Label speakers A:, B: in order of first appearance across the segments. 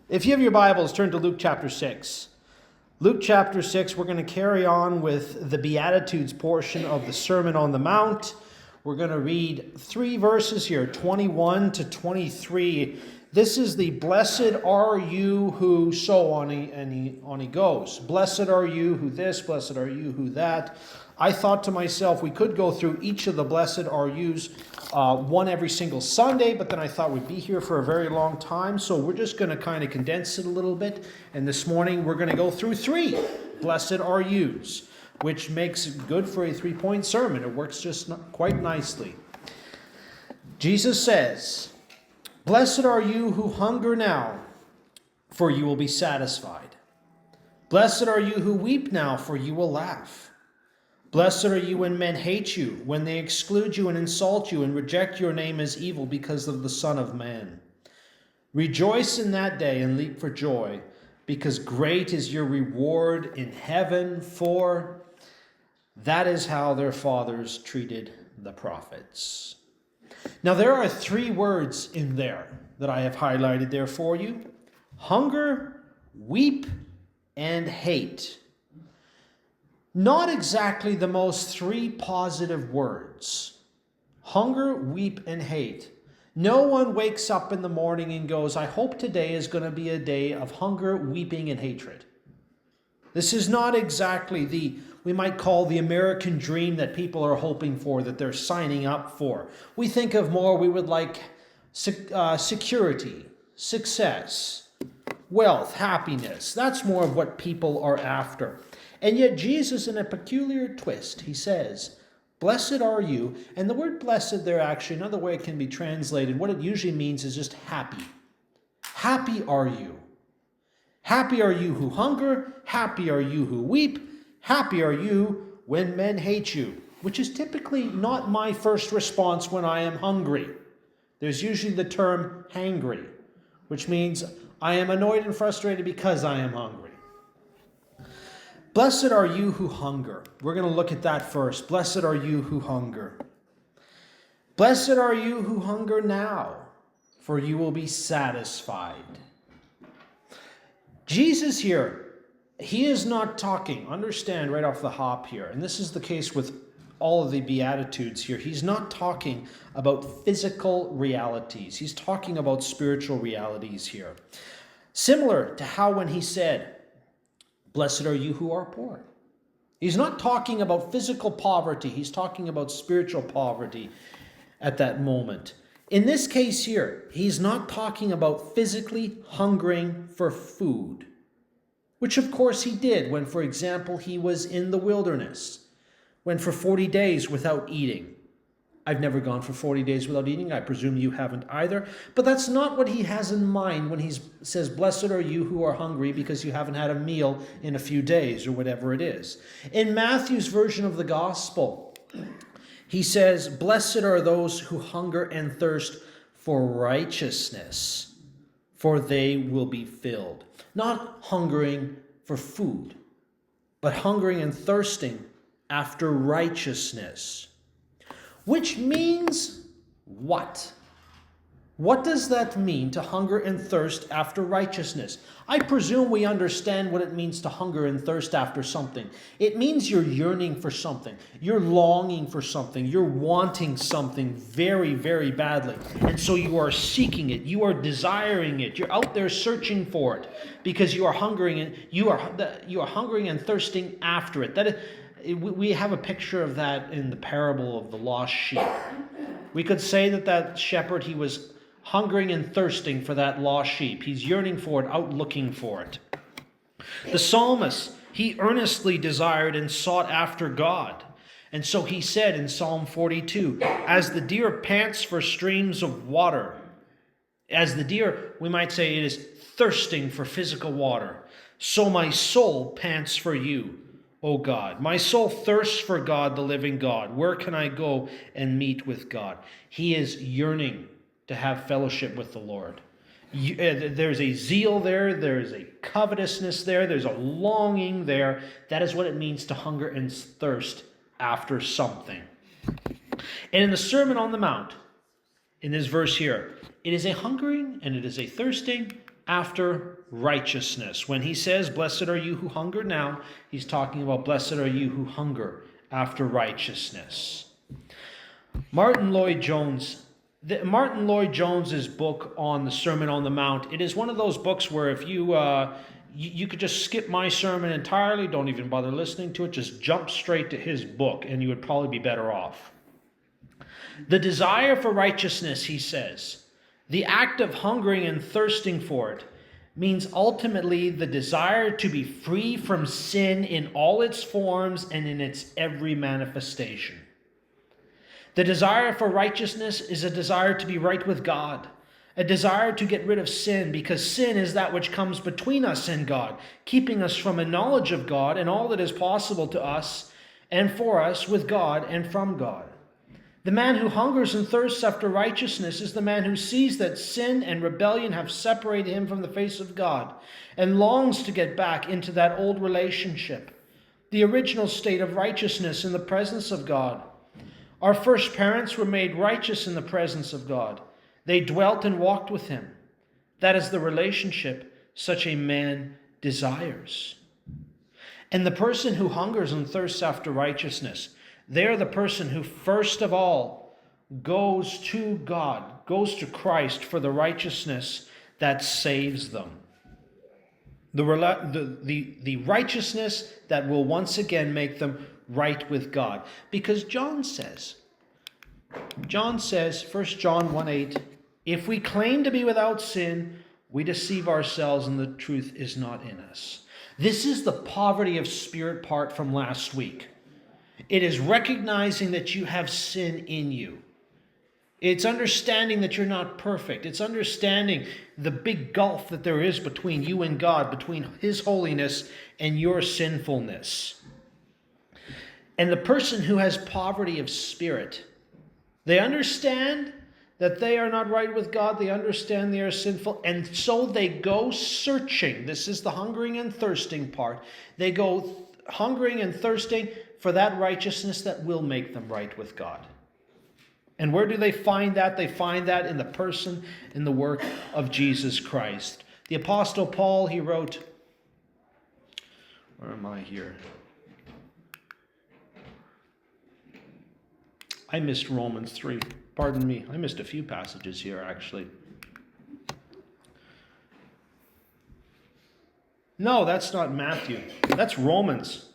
A: If you have your Bibles, turn to Luke chapter 6. Luke chapter 6, we're going to carry on with the Beatitudes portion of the Sermon on the Mount. We're going to read 3 verses here, 21 to 23. This is the blessed are you who so on he goes. Blessed are you who this, blessed are you who that. I thought to myself we could go through each of the blessed are yous one every single Sunday, but then I thought we'd be here for a very long time, so we're just going to kind of condense it a little bit. And this morning we're going to go through 3 blessed are yous, which makes it good for a 3-point sermon. It works just quite nicely. Jesus says, "Blessed are you who hunger now, for you will be satisfied. Blessed are you who weep now, for you will laugh. Blessed are you when men hate you, when they exclude you and insult you and reject your name as evil because of the Son of Man. Rejoice in that day and leap for joy, because great is your reward in heaven, for that is how their fathers treated the prophets." Now there are 3 words in there that I have highlighted there for you: hunger, weep, and hate. Not exactly the most 3 positive words. Hunger, weep, and hate. No one wakes up in the morning and goes, I hope today is going to be a day of hunger, weeping, and hatred. This is not exactly we might call the American dream that people are hoping for, that they're signing up for. We think of more, we would like security, success, wealth, happiness. That's more of what people are after. And yet Jesus, in a peculiar twist, he says, blessed are you. And the word blessed there, actually, another way it can be translated, what it usually means is just happy. Happy are you. Happy are you who hunger. Happy are you who weep. Happy are you when men hate you, which is typically not my first response when I am hungry. There's usually the term hangry, which means I am annoyed and frustrated because I am hungry. Blessed are you who hunger. We're going to look at that first. Blessed are you who hunger. Blessed are you who hunger now, for you will be satisfied. Jesus here, he is not talking, understand right off the hop here, and this is the case with all of the Beatitudes here. He's not talking about physical realities. He's talking about spiritual realities here. Similar to how when he said, blessed are you who are poor. He's not talking about physical poverty. He's talking about spiritual poverty at that moment. In this case here, he's not talking about physically hungering for food, which of course he did when, for example, he was in the wilderness, went for 40 days without eating. I've never gone for 40 days without eating. I presume you haven't either. But that's not what he has in mind when he says, blessed are you who are hungry because you haven't had a meal in a few days, or whatever it is. In Matthew's version of the gospel, he says, blessed are those who hunger and thirst for righteousness, for they will be filled. Not hungering for food, but hungering and thirsting after righteousness. Which means what? What does that mean, to hunger and thirst after righteousness? I presume we understand what it means to hunger and thirst after something. It means you're yearning for something. You're longing for something. You're wanting something very, very badly. And so you are seeking it. You are desiring it. You're out there searching for it because you are hungering and you are hungering and thirsting after it. We have a picture of that in the parable of the lost sheep. We could say that shepherd, he was hungering and thirsting for that lost sheep. He's yearning for it, out looking for it. The psalmist, he earnestly desired and sought after God. And so he said in Psalm 42, as the deer pants for streams of water, as the deer, we might say, it is thirsting for physical water, so my soul pants for you, O God. My soul thirsts for God, the living God. Where can I go and meet with God? He is yearning to have fellowship with the Lord. There's a zeal there. There's a covetousness there. There's a longing there. That is what it means to hunger and thirst after something. And in the Sermon on the Mount, in this verse here, it is a hungering and it is a thirsting after righteousness. When he says, blessed are you who hunger now, he's talking about blessed are you who hunger after righteousness. Martin Lloyd-Jones's book on the Sermon on the Mount, it is one of those books where if you could just skip my sermon entirely, don't even bother listening to it, just jump straight to his book and you would probably be better off. The desire for righteousness, he says, the act of hungering and thirsting for it, means ultimately the desire to be free from sin in all its forms and in its every manifestation. The desire for righteousness is a desire to be right with God, a desire to get rid of sin, because sin is that which comes between us and God, keeping us from a knowledge of God and all that is possible to us and for us with God and from God. The man who hungers and thirsts after righteousness is the man who sees that sin and rebellion have separated him from the face of God and longs to get back into that old relationship, the original state of righteousness in the presence of God. Our first parents were made righteous in the presence of God. They dwelt and walked with him. That is the relationship such a man desires. And the person who hungers and thirsts after righteousness, they're the person who first of all goes to God, goes to Christ for the righteousness that saves them. The righteousness that will once again make them right with God. Because John says, 1 John 1:8, if we claim to be without sin, we deceive ourselves and the truth is not in us. This is the poverty of spirit part from last week. It is recognizing that you have sin in you. It's understanding that you're not perfect. It's understanding the big gulf that there is between you and God, between his holiness and your sinfulness. And the person who has poverty of spirit, they understand that they are not right with God. They understand they are sinful. And so they go searching. This is the hungering and thirsting part. They go hungering and thirsting for that righteousness that will make them right with God. And where do they find that? They find that in the person, in the work of Jesus Christ. The Apostle Paul, he wrote, where am I here? I missed Romans 3. Pardon me. I missed a few passages here, actually. No, that's not Matthew. That's Romans.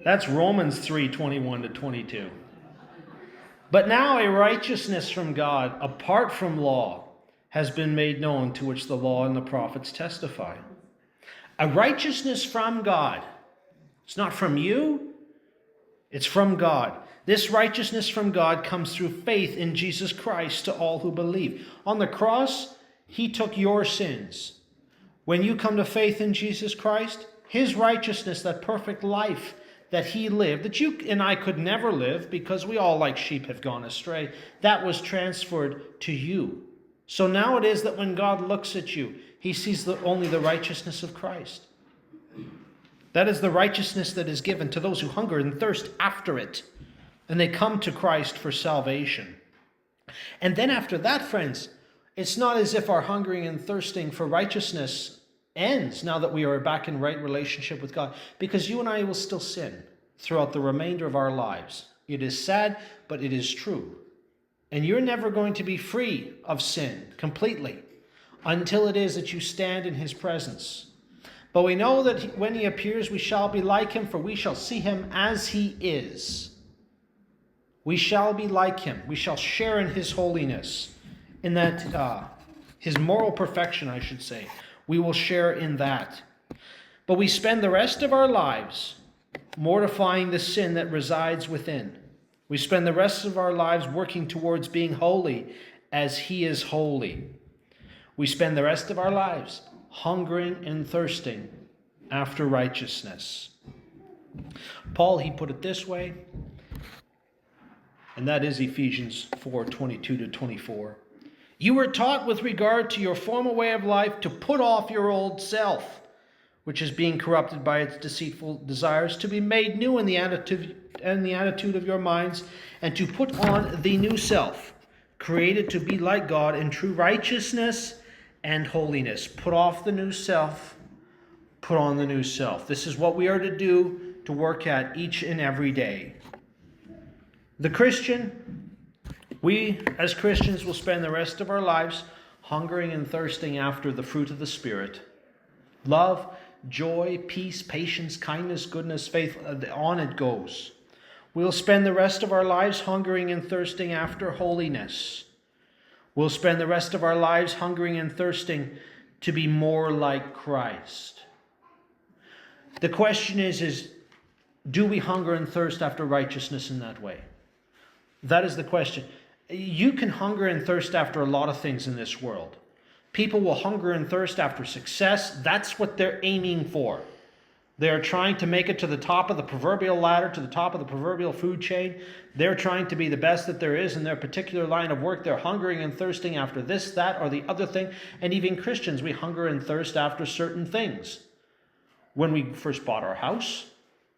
A: That's Romans 3:21-22. But now a righteousness from God, apart from law, has been made known, to which the law and the prophets testify. A righteousness from God. It's not from you. It's from God. This righteousness from God comes through faith in Jesus Christ to all who believe. On the cross, he took your sins. When you come to faith in Jesus Christ, his righteousness, that perfect life that he lived, that you and I could never live because we all like sheep have gone astray, that was transferred to you. So now it is that when God looks at you, he sees only the righteousness of Christ. That is the righteousness that is given to those who hunger and thirst after it. And they come to Christ for salvation. And then after that, friends, it's not as if our hungering and thirsting for righteousness ends now that we are back in right relationship with God, because you and I will still sin throughout the remainder of our lives. It is sad, but it is true. And you're never going to be free of sin completely until it is that you stand in his presence. But we know that when he appears, we shall be like him, for we shall see him as he is. We shall be like him. We shall share in his holiness, in that his moral perfection, I should say. We will share in that. But we spend the rest of our lives mortifying the sin that resides within. We spend the rest of our lives working towards being holy as he is holy. We spend the rest of our lives hungering and thirsting after righteousness. Paul, he put it this way, and that is Ephesians 4:22-24. You were taught with regard to your former way of life to put off your old self, which is being corrupted by its deceitful desires, to be made new in the attitude of your minds, and to put on the new self, created to be like God in true righteousness and holiness. Put off the new self, put on the new self. This is what we are to do, to work at each and every day. The Christian, we as Christians will spend the rest of our lives hungering and thirsting after the fruit of the Spirit. Love, joy, peace, patience, kindness, goodness, faith, on it goes. We'll spend the rest of our lives hungering and thirsting after holiness. We'll spend the rest of our lives hungering and thirsting to be more like Christ. The question is do we hunger and thirst after righteousness in that way? That is the question. You can hunger and thirst after a lot of things in this world. People will hunger and thirst after success. That's what they're aiming for. They're trying to make it to the top of the proverbial ladder, to the top of the proverbial food chain. They're trying to be the best that there is in their particular line of work. They're hungering and thirsting after this, that, or the other thing. And even Christians, we hunger and thirst after certain things. When we first bought our house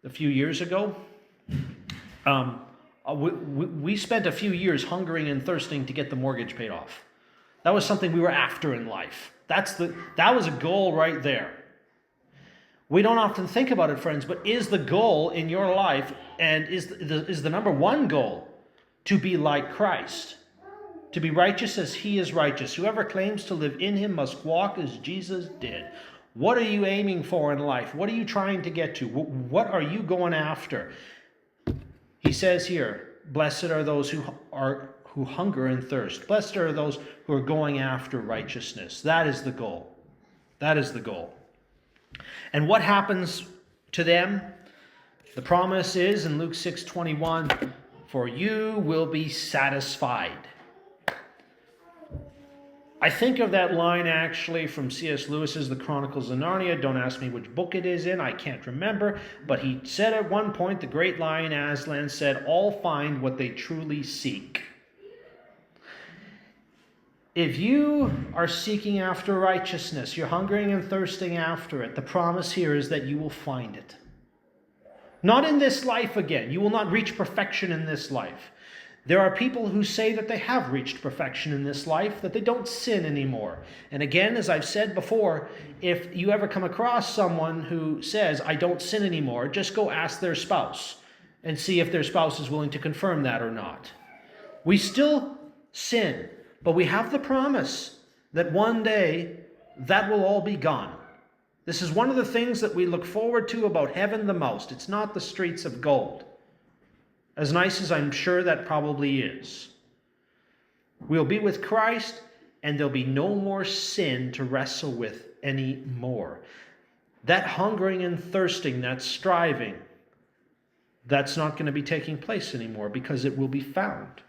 A: a few years ago, we spent a few years hungering and thirsting to get the mortgage paid off. That was something we were after in life. That was a goal right there. We don't often think about it, friends, but is the goal in your life, and is the number one goal, to be like Christ? To be righteous as he is righteous. Whoever claims to live in him must walk as Jesus did. What are you aiming for in life? What are you trying to get to? What are you going after? He says here, blessed are those who hunger and thirst. Blessed are those who are going after righteousness. That is the goal. That is the goal. And what happens to them? The promise is in Luke 6:21, for you will be satisfied. I think of that line actually from C.S. Lewis's The Chronicles of Narnia. Don't ask me which book it is in. I can't remember. But he said at one point, the great lion Aslan said, all find what they truly seek. If you are seeking after righteousness, you're hungering and thirsting after it, the promise here is that you will find it. Not in this life again. You will not reach perfection in this life. There are people who say that they have reached perfection in this life, that they don't sin anymore. And again, as I've said before, if you ever come across someone who says, I don't sin anymore, just go ask their spouse and see if their spouse is willing to confirm that or not. We still sin, but we have the promise that one day that will all be gone. This is one of the things that we look forward to about heaven the most. It's not the streets of gold, as nice as I'm sure that probably is. We'll be with Christ, and there'll be no more sin to wrestle with anymore. That hungering and thirsting, that striving, that's not going to be taking place anymore because it will be found.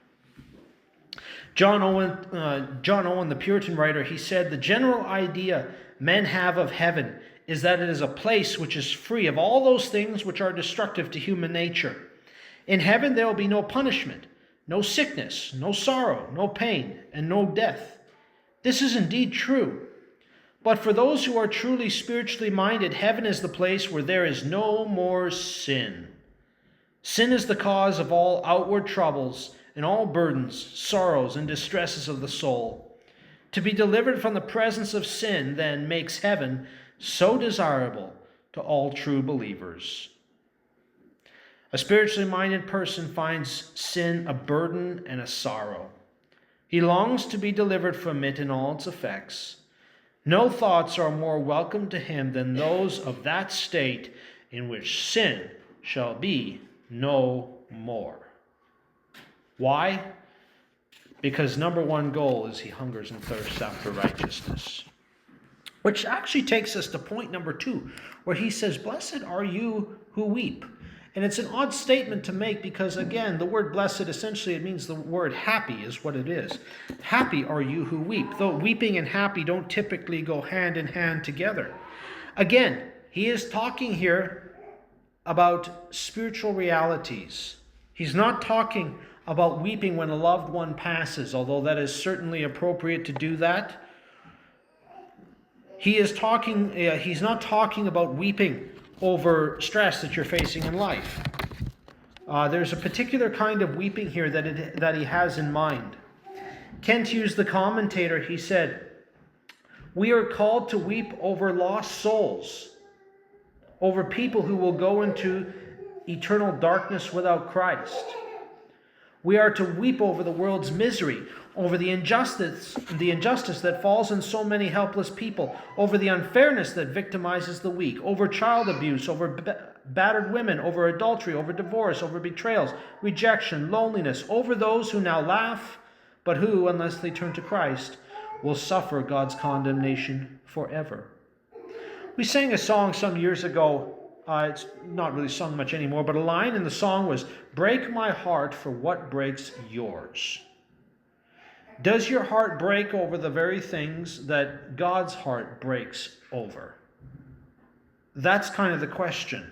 A: John Owen, the Puritan writer, he said, the general idea men have of heaven is that it is a place which is free of all those things which are destructive to human nature. In heaven there will be no punishment, no sickness, no sorrow, no pain, and no death. This is indeed true. But for those who are truly spiritually minded, heaven is the place where there is no more sin. Sin is the cause of all outward troubles and all burdens, sorrows, and distresses of the soul. To be delivered from the presence of sin, then, makes heaven so desirable to all true believers. A spiritually minded person finds sin a burden and a sorrow. He longs to be delivered from it and all its effects. No thoughts are more welcome to him than those of that state in which sin shall be no more. Why? Because number one goal is he hungers and thirsts after righteousness. Which actually takes us to point number 2, where he says, blessed are you who weep. And it's an odd statement to make because, again, the word blessed, essentially it means the word happy is what it is. Happy are you who weep, though weeping and happy don't typically go hand in hand together. Again, he is talking here about spiritual realities. He's not talking about weeping when a loved one passes, although that is certainly appropriate to do that. He's not talking about weeping over stress that you're facing in life. There's a particular kind of weeping here that he has in mind. Kent Hughes, the commentator, he said, We are called to weep over lost souls, over people who will go into eternal darkness without Christ. We are to weep over the world's misery, over the injustice that falls on so many helpless people, over the unfairness that victimizes the weak, over child abuse, over battered women, over adultery, over divorce, over betrayals, rejection, loneliness, over those who now laugh, but who, unless they turn to Christ, will suffer God's condemnation forever. We sang a song some years ago. It's not really sung much anymore, but a line in the song was, "Break my heart for what breaks yours." Does your heart break over the very things that God's heart breaks over? That's kind of the question.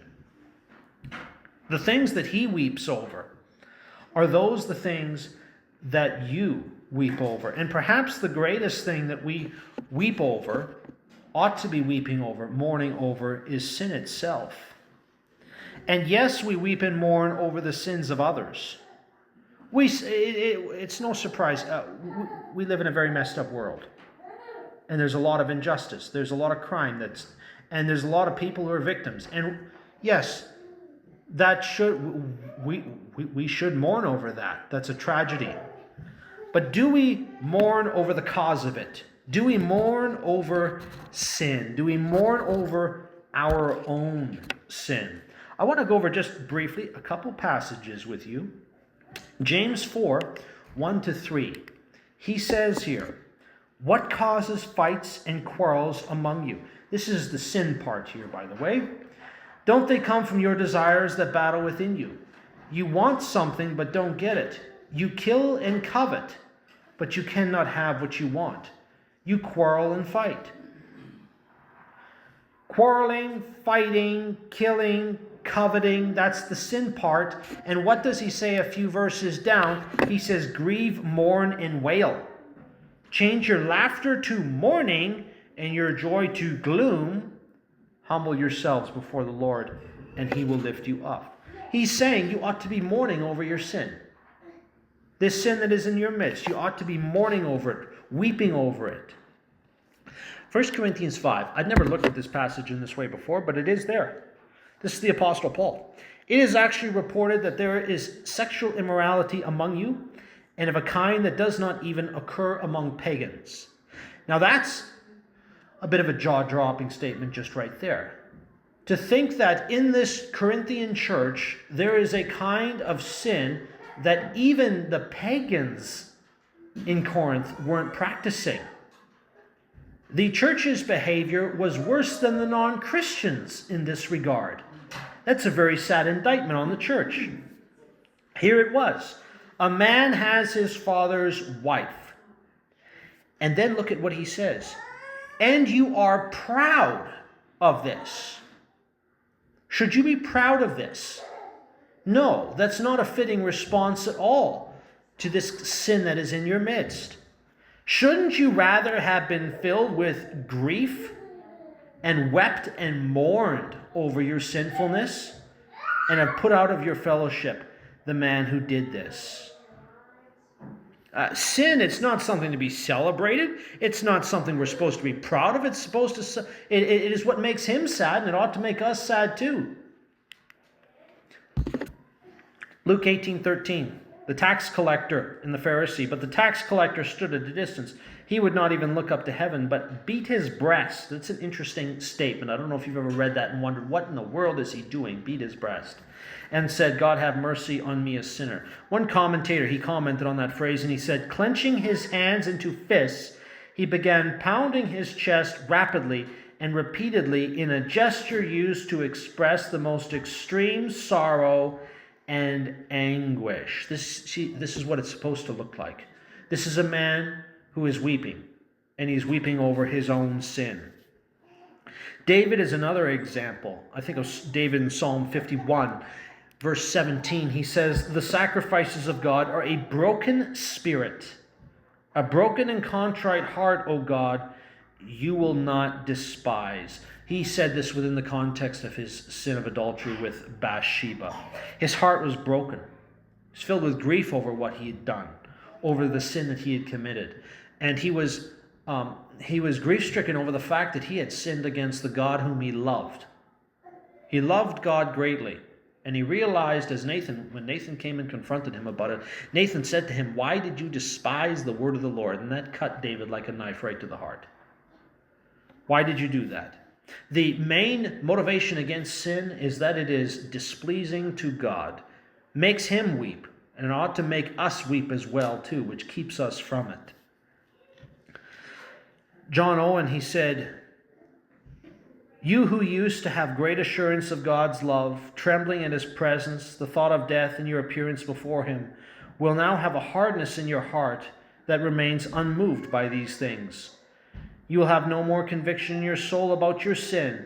A: The things that he weeps over, are those the things that you weep over? And perhaps the greatest thing that we weep over, ought to be weeping over, mourning over, is sin itself. And yes, we weep and mourn over the sins of others. It's no surprise. We live in a very messed up world. And there's a lot of injustice. There's a lot of crime. And there's a lot of people who are victims. And yes, we should mourn over that. That's a tragedy. But do we mourn over the cause of it? Do we mourn over sin? Do we mourn over our own sin? I want to go over just briefly a couple passages with you. James 4, 1-3. He says here, "What causes fights and quarrels among you?" This is the sin part here, by the way. "Don't they come from your desires that battle within you? You want something but don't get it. You kill and covet, but you cannot have what you want. You quarrel and fight." Quarreling, fighting, killing, coveting, that's the sin part. And what does he say a few verses down? He says, "Grieve, mourn, and wail. Change your laughter to mourning and your joy to gloom. Humble yourselves before the Lord, and he will lift you up." He's saying you ought to be mourning over your sin. This sin that is in your midst, you ought to be mourning over it, weeping over it. 1 Corinthians 5. I'd never looked at this passage in this way before, but it is there. This is the Apostle Paul. "It is actually reported that there is sexual immorality among you, and of a kind that does not even occur among pagans." Now that's a bit of a jaw-dropping statement just right there. To think that in this Corinthian church, there is a kind of sin that even the pagans in Corinth weren't practicing. The church's behavior was worse than the non-Christians in this regard. That's a very sad indictment on the church. Here it was. A man has his father's wife. And then look at what he says. "And you are proud of this." Should you be proud of this? No, that's not a fitting response at all to this sin that is in your midst. Shouldn't you rather have been filled with grief and wept and mourned over your sinfulness and have put out of your fellowship the man who did this? Sin, it's not something to be celebrated. It's not something we're supposed to be proud of. It's supposed to. It is what makes him sad, and it ought to make us sad too. Luke 18:13. The tax collector and the Pharisee, but the tax collector stood at a distance. He would not even look up to heaven, but beat his breast. That's an interesting statement. I don't know if you've ever read that and wondered, what in the world is he doing? Beat his breast. And said, "God, have mercy on me, a sinner." One commentator, he commented on that phrase, and he said, clenching his hands into fists, he began pounding his chest rapidly and repeatedly in a gesture used to express the most extreme sorrow and anguish. This is what it's supposed to look like. This is a man who is weeping, and he's weeping over his own sin. David is another example. I think of David in Psalm 51, verse 17. He says, "The sacrifices of God are a broken spirit, a broken and contrite heart, O God, you will not despise." He said this within the context of his sin of adultery with Bathsheba. His heart was broken. He was filled with grief over what he had done, over the sin that he had committed. And he was he was grief-stricken over the fact that he had sinned against the God whom he loved. He loved God greatly. And he realized when Nathan came and confronted him about it, Nathan said to him, "Why did you despise the word of the Lord?" And that cut David like a knife right to the heart. Why did you do that? The main motivation against sin is that it is displeasing to God, makes him weep, and it ought to make us weep as well too, which keeps us from it. John Owen, he said, "You who used to have great assurance of God's love, trembling in his presence, the thought of death and your appearance before him, will now have a hardness in your heart that remains unmoved by these things. You will have no more conviction in your soul about your sin.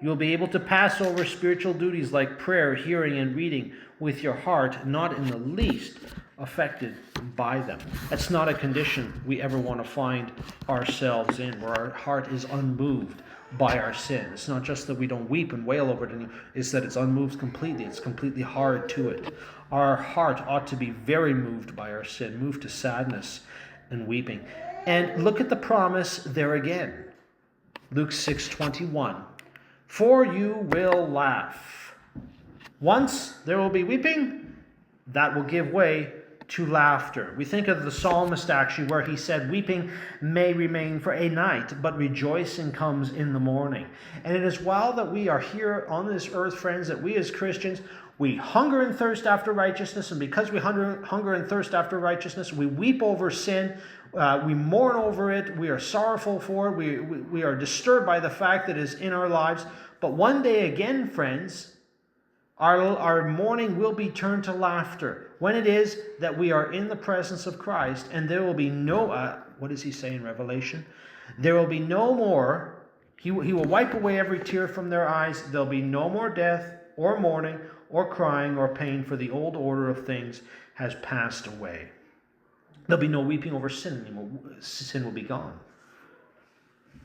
A: You will be able to pass over spiritual duties like prayer, hearing, and reading with your heart not in the least affected by them." That's not a condition we ever want to find ourselves in, where our heart is unmoved by our sin. It's not just that we don't weep and wail over it anymore, it's that it's unmoved completely. It's completely hard to it. Our heart ought to be very moved by our sin, moved to sadness and weeping. And look at the promise there again. Luke 6:21. "For you will laugh. Once there will be weeping, that will give way to laughter." We think of the psalmist actually where he said, "Weeping may remain for a night, but rejoicing comes in the morning." And it is while that we are here on this earth, friends, that we as Christians, we hunger and thirst after righteousness. And because we hunger and thirst after righteousness, we weep over sin. We mourn over it. We are sorrowful for it. We are disturbed by the fact that it is in our lives. But one day again, friends, our mourning will be turned to laughter when it is that we are in the presence of Christ, and there will be no, what does he say in Revelation? There will be no more, he will wipe away every tear from their eyes. There'll be no more death or mourning or crying or pain, for the old order of things has passed away. There'll be no weeping over sin anymore. Sin will be gone.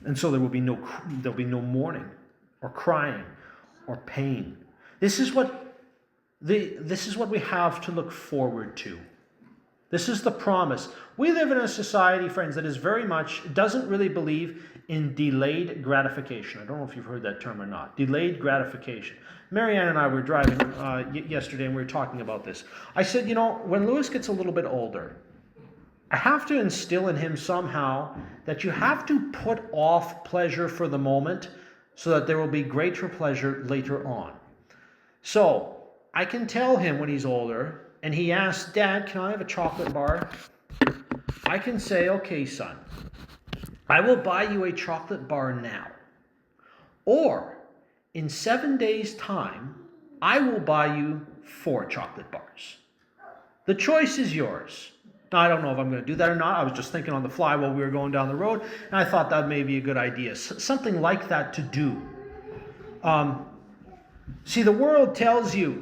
A: And so there'll be no mourning or crying or pain. This is what we have to look forward to. This is the promise. We live in a society, friends, that is very much, doesn't really believe in delayed gratification. I don't know if you've heard that term or not. Delayed gratification. Marianne and I were driving yesterday and we were talking about this. I said, when Lewis gets a little bit older, I have to instill in him somehow that you have to put off pleasure for the moment so that there will be greater pleasure later on. So I can tell him when he's older and he asks, "Dad, can I have a chocolate bar?" I can say, "Okay, son, I will buy you a chocolate bar now. Or in 7 days' time, I will buy you 4 chocolate bars. The choice is yours." Now, I don't know if I'm going to do that or not. I was just thinking on the fly while we were going down the road, and I thought that may be a good idea. Something like that to do. See, the world tells you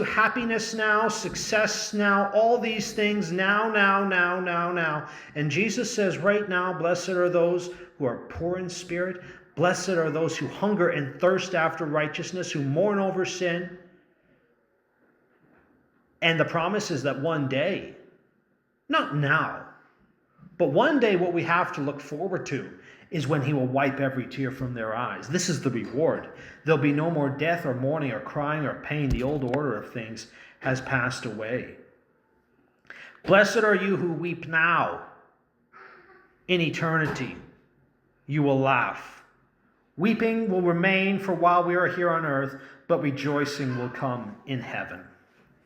A: happiness now, success now, all these things now. And Jesus says right now, blessed are those who are poor in spirit. Blessed are those who hunger and thirst after righteousness, who mourn over sin. And the promise is that one day, not now, but one day what we have to look forward to is when he will wipe every tear from their eyes. This is the reward. There'll be no more death or mourning or crying or pain. The old order of things has passed away. Blessed are you who weep now. In eternity, you will laugh. Weeping will remain for while we are here on earth, but rejoicing will come in heaven.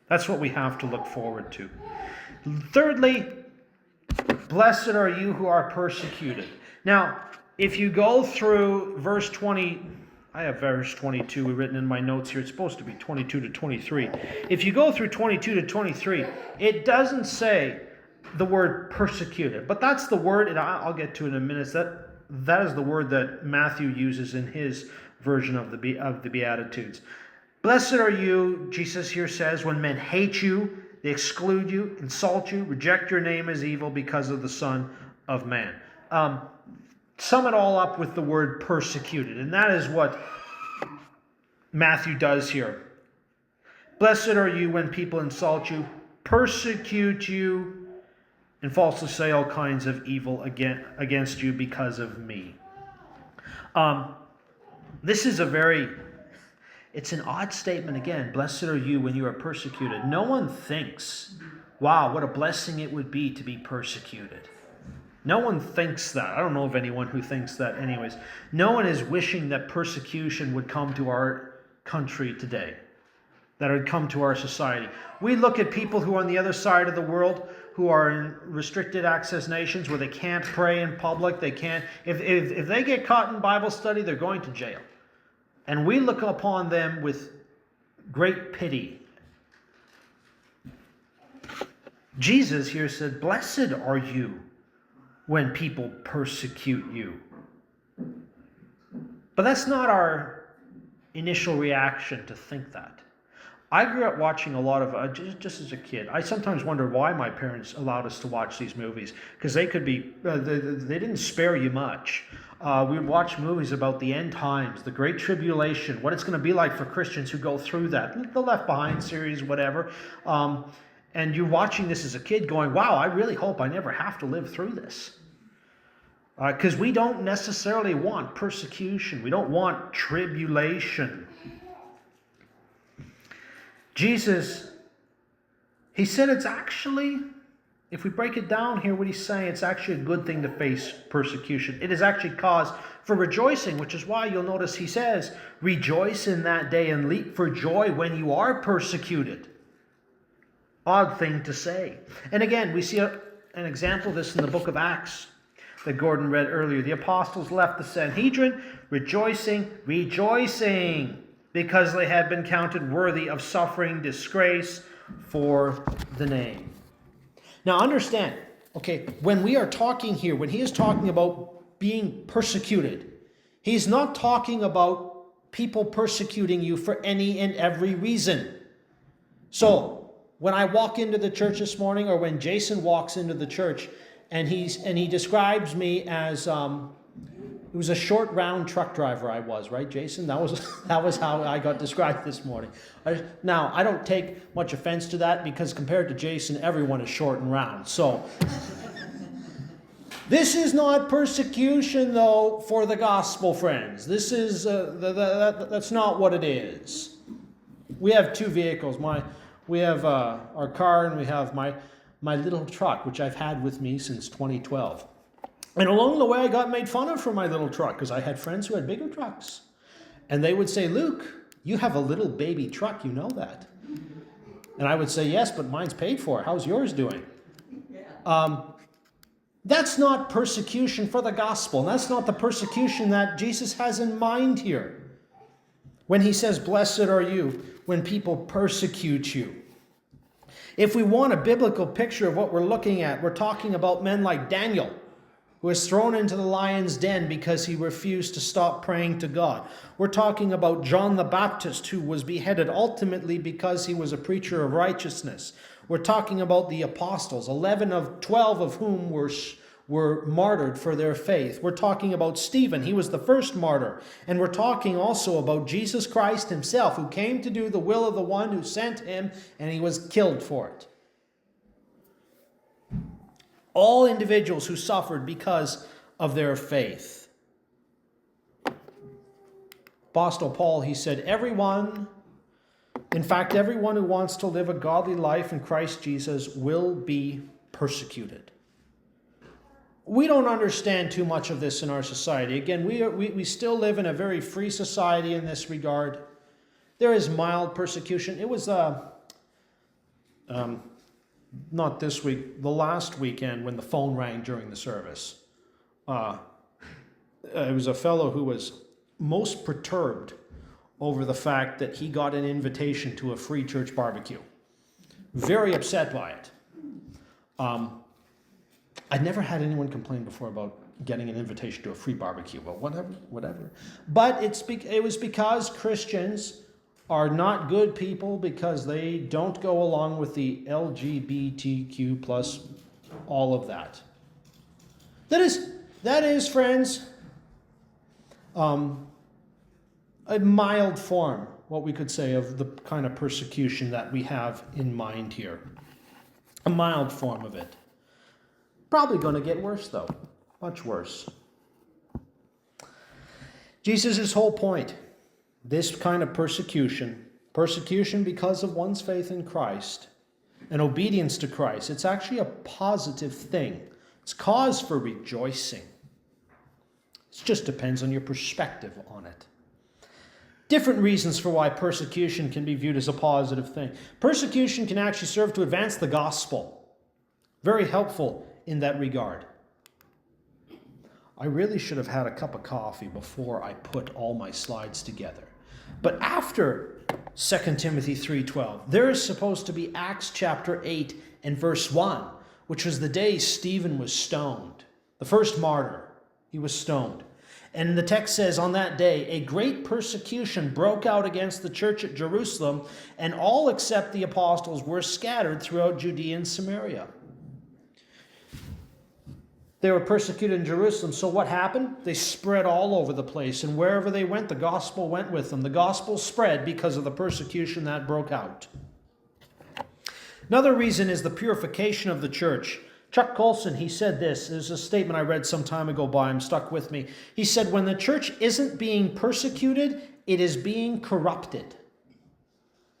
A: That's what we have to look forward to. Thirdly, blessed are you who are persecuted. Now, if you go through verse 20, I have verse 22 written in my notes here. It's supposed to be 22 to 23. If you go through 22 to 23, it doesn't say the word persecuted. But that's the word, and I'll get to it in a minute. That is the word that Matthew uses in his version of the Beatitudes. Blessed are you, Jesus here says, when men hate you, they exclude you, insult you, reject your name as evil because of the Son of Man. Sum it all up with the word persecuted, and that is what Matthew does here. Blessed are you when people insult you, persecute you, and falsely say all kinds of evil against you because of me. This is it's an odd statement again. Blessed are you when you are persecuted. No one thinks, wow, what a blessing it would be to be persecuted. No one thinks that. I don't know of anyone who thinks that anyways. No one is wishing that persecution would come to our country today, that it would come to our society. We look at people who are on the other side of the world, who are in restricted access nations where they can't pray in public. They can't. If they get caught in Bible study, they're going to jail. And we look upon them with great pity. Jesus here said, blessed are you when people persecute you. But that's not our initial reaction to think that. I grew up watching a lot of, just as a kid, I sometimes wonder why my parents allowed us to watch these movies, because they could be, they didn't spare you much. We would watch movies about the end times, the Great Tribulation, what it's going to be like for Christians who go through that, the Left Behind series, whatever. And you're watching this as a kid going, wow, I really hope I never have to live through this. Because we don't necessarily want persecution. We don't want tribulation. Jesus, he said it's actually, if we break it down here, what he's saying, it's actually a good thing to face persecution. It is actually cause for rejoicing, which is why you'll notice he says, rejoice in that day and leap for joy when you are persecuted. Odd thing to say. And again, we see an example of this in the book of Acts that Gordon read earlier. The apostles left the Sanhedrin rejoicing, because they had been counted worthy of suffering disgrace for the name. Now understand, okay, when we are talking here, when he is talking about being persecuted, he's not talking about people persecuting you for any and every reason. So, when I walk into the church this morning, or when Jason walks into the church, and he describes me as it was a short round truck driver I was, right, Jason? That was how I got described this morning. Now, I don't take much offense to that, because compared to Jason, everyone is short and round. So, this is not persecution, though, for the gospel, friends. This is that's not what it is. We have two vehicles. We have our car, and we have my little truck, which I've had with me since 2012. And along the way, I got made fun of for my little truck, because I had friends who had bigger trucks. And they would say, Luke, you have a little baby truck, you know that. And I would say, yes, but mine's paid for. How's yours doing? That's not persecution for the gospel. And that's not the persecution that Jesus has in mind here. When he says, blessed are you when people persecute you. If we want a biblical picture of what we're looking at, we're talking about men like Daniel, who was thrown into the lion's den because he refused to stop praying to God. We're talking about John the Baptist, who was beheaded ultimately because he was a preacher of righteousness. We're talking about the apostles, 12 of whom were martyred for their faith. We're talking about Stephen. He was the first martyr. And we're talking also about Jesus Christ himself, who came to do the will of the one who sent him, and he was killed for it. All individuals who suffered because of their faith. Apostle Paul, he said, everyone who wants to live a godly life in Christ Jesus will be persecuted. We don't understand too much of this in our society. Again, we still live in a very free society in this regard. There is mild persecution. It was not this week, the last weekend when the phone rang during the service. It was a fellow who was most perturbed over the fact that he got an invitation to a free church barbecue. Very upset by it. I'd never had anyone complain before about getting an invitation to a free barbecue. Well, whatever. But it was because Christians are not good people, because they don't go along with the LGBTQ plus all of that. That is, friends, a mild form, what we could say, of the kind of persecution that we have in mind here. A mild form of it. Probably going to get worse, though. Much worse. Jesus' whole point, this kind of persecution because of one's faith in Christ and obedience to Christ, it's actually a positive thing. It's cause for rejoicing. It just depends on your perspective on it. Different reasons for why persecution can be viewed as a positive thing. Persecution can actually serve to advance the gospel. Very helpful in that regard. I really should have had a cup of coffee before I put all my slides together. But after 2 Timothy 3:12, there is supposed to be Acts chapter 8 and verse 1, which was the day Stephen was stoned. The first martyr, he was stoned. And the text says, on that day, a great persecution broke out against the church at Jerusalem, and all except the apostles were scattered throughout Judea and Samaria. They were persecuted in Jerusalem. So what happened? They spread all over the place. And wherever they went, the gospel went with them. The gospel spread because of the persecution that broke out. Another reason is the purification of the church. Chuck Colson, he said this. There's a statement I read some time ago by him, stuck with me. He said, when the church isn't being persecuted, it is being corrupted.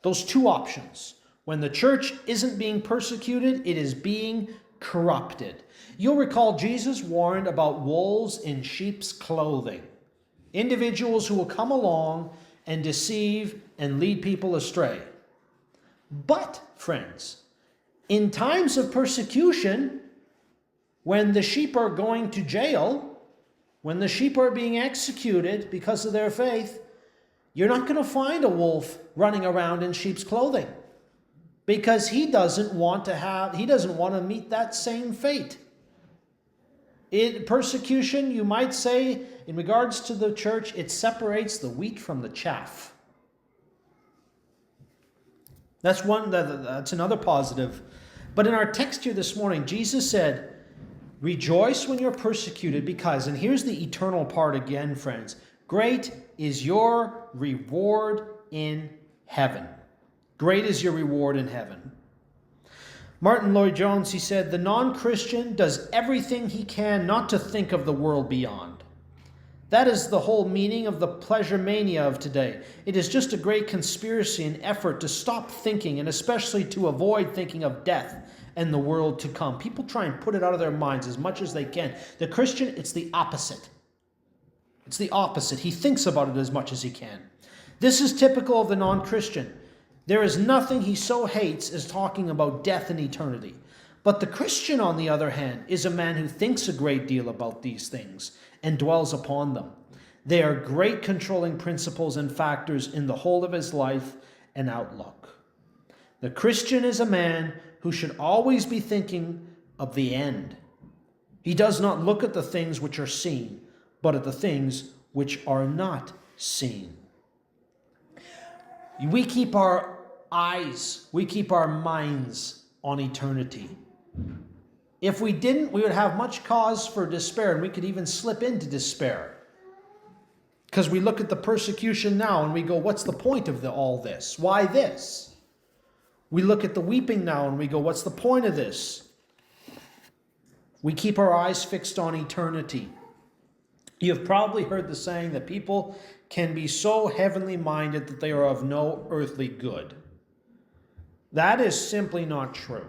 A: Those two options. When the church isn't being persecuted, it is being corrupted. You'll recall Jesus warned about wolves in sheep's clothing. Individuals who will come along and deceive and lead people astray. But, friends, in times of persecution, when the sheep are going to jail, when the sheep are being executed because of their faith, you're not going to find a wolf running around in sheep's clothing, because he doesn't want to meet that same fate. Persecution, you might say, in regards to the church, it separates the wheat from the chaff. That's another positive. But in our text here this morning, Jesus said, rejoice when you're persecuted because, and here's the eternal part again, friends, great is your reward in heaven. Great is your reward in heaven. Martin Lloyd-Jones, he said, the non-Christian does everything he can not to think of the world beyond. That is the whole meaning of the pleasure mania of today. It is just a great conspiracy and effort to stop thinking, and especially to avoid thinking of death and the world to come. People try and put it out of their minds as much as they can. The Christian, it's the opposite. It's the opposite. He thinks about it as much as he can. This is typical of the non-Christian. There is nothing he so hates as talking about death and eternity. But the Christian, on the other hand, is a man who thinks a great deal about these things and dwells upon them. They are great controlling principles and factors in the whole of his life and outlook. The Christian is a man who should always be thinking of the end. He does not look at the things which are seen, but at the things which are not seen. We keep our eyes, we keep our minds on eternity. If we didn't, we would have much cause for despair, and we could even slip into despair. Because we look at the persecution now and we go, what's the point of all this? Why this? We look at the weeping now and we go, what's the point of this? We keep our eyes fixed on eternity. You've probably heard the saying that people can be so heavenly minded that they are of no earthly good. That is simply not true.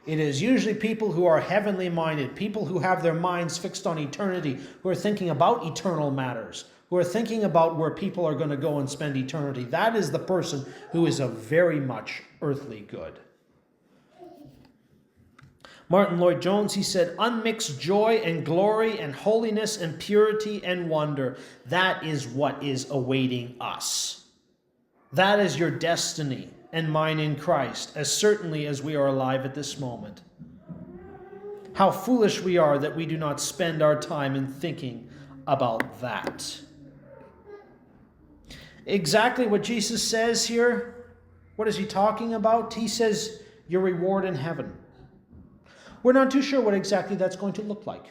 A: It is usually people who are heavenly minded, people who have their minds fixed on eternity, who are thinking about eternal matters, who are thinking about where people are going to go and spend eternity. That is the person who is of very much earthly good. Martin Lloyd-Jones, he said, unmixed joy and glory and holiness and purity and wonder, that is what is awaiting us. That is your destiny and mine in Christ, as certainly as we are alive at this moment. How foolish we are that we do not spend our time in thinking about that. Exactly what Jesus says here, what is he talking about? He says, your reward in heaven. We're not too sure what exactly that's going to look like.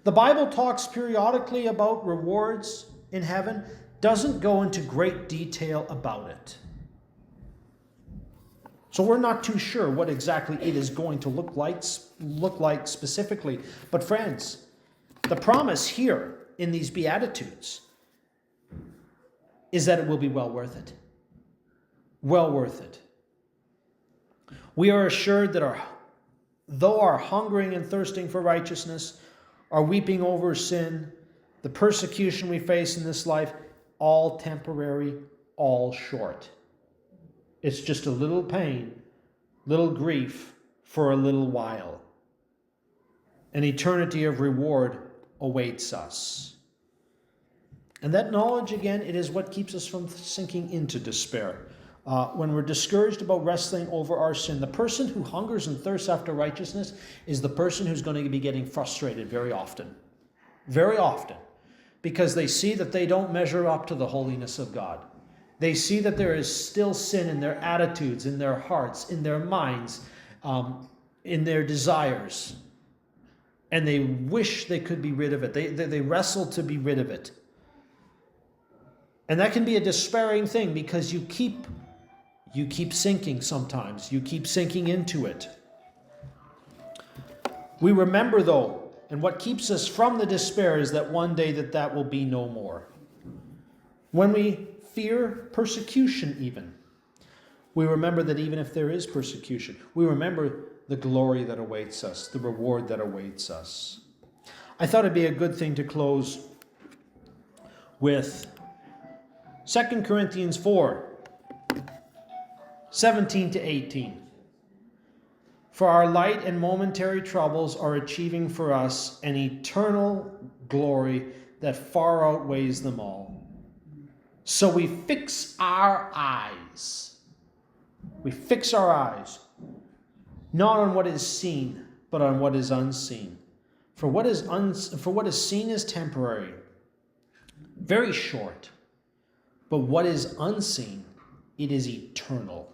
A: The Bible talks periodically about rewards in heaven, doesn't go into great detail about it. So we're not too sure what exactly it is going to look like specifically. But friends, the promise here in these Beatitudes is that it will be well worth it. Well worth it. We are assured that though our hungering and thirsting for righteousness, our weeping over sin, the persecution we face in this life, all temporary, all short. It's just a little pain, little grief for a little while. An eternity of reward awaits us. And that knowledge, again, it is what keeps us from sinking into despair. When we're discouraged about wrestling over our sin, the person who hungers and thirsts after righteousness is the person who's going to be getting frustrated very often. Very often. Because they see that they don't measure up to the holiness of God. They see that there is still sin in their attitudes, in their hearts, in their minds, in their desires. And they wish they could be rid of it. They wrestle to be rid of it. And that can be a despairing thing because you keep sinking sometimes. You keep sinking into it. We remember, though, and what keeps us from the despair is that one day that will be no more. When we fear persecution even, we remember that even if there is persecution, we remember the glory that awaits us, the reward that awaits us. I thought it'd be a good thing to close with 2 Corinthians 4, 17 to 18. For our light and momentary troubles are achieving for us an eternal glory that far outweighs them all. So we fix our eyes. We fix our eyes, not on what is seen, but on what is unseen. For what is seen is temporary, very short. But what is unseen, it is eternal.